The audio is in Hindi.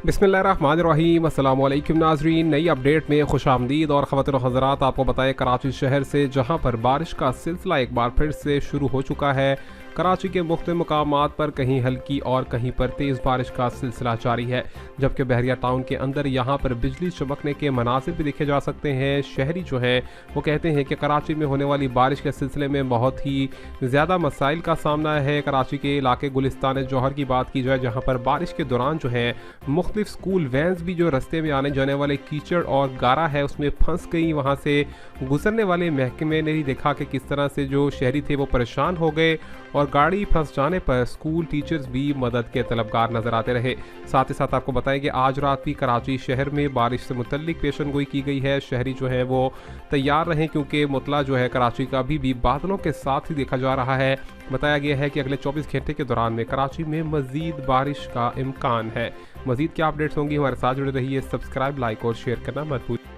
बिस्मिल्लाहिर्रहमानिर्रहीम। अस्सलामुअलैकुम नाज़रीन, नई अपडेट में खुशामदीद। और ख़वातीन और हज़रात, आपको बताएं कराची शहर से जहां पर बारिश का सिलसिला एक बार फिर से शुरू हो चुका है। कराची के मुख्तलिफ मकामात पर कहीं हल्की और कहीं पर तेज़ बारिश का सिलसिला जारी है, जबकि बहरिया टाउन के अंदर यहाँ पर बिजली चमकने के मनाज़िर भी देखे जा सकते हैं। शहरी जो हैं वो कहते हैं कि कराची में होने वाली बारिश के सिलसिले में बहुत ही ज़्यादा मसाइल का सामना है। कराची के इलाके गुलिस्तान जौहर की बात की जाए, जहाँ पर बारिश के दौरान जो है मुख्तलिफ स्कूल वैन्स भी जो रास्ते में आने जाने वाले कीचड़ और गारा है उसमें फंस गई। वहाँ से गुजरने वाले महकमे ने भी देखा कि किस तरह से जो शहरी थे वो परेशान हो गए और गाड़ी फंस जाने पर स्कूल टीचर्स भी मदद के तलबगार नजर आते रहे। साथ ही साथ आपको बताएं कि आज रात भी कराची शहर में बारिश से मुतल्लिक पेशन गोई की गई है। शहरी जो है वो तैयार रहें, क्योंकि मुतला जो है कराची का अभी भी बादलों के साथ ही देखा जा रहा है। बताया गया है कि अगले 24 घंटे के दौरान में कराची में मजीद बारिश का इम्कान है। मजीद क्या अपडेट्स होंगी, हमारे साथ जुड़े रहिए। सब्सक्राइब, लाइक और शेयर करना मत भूलिए।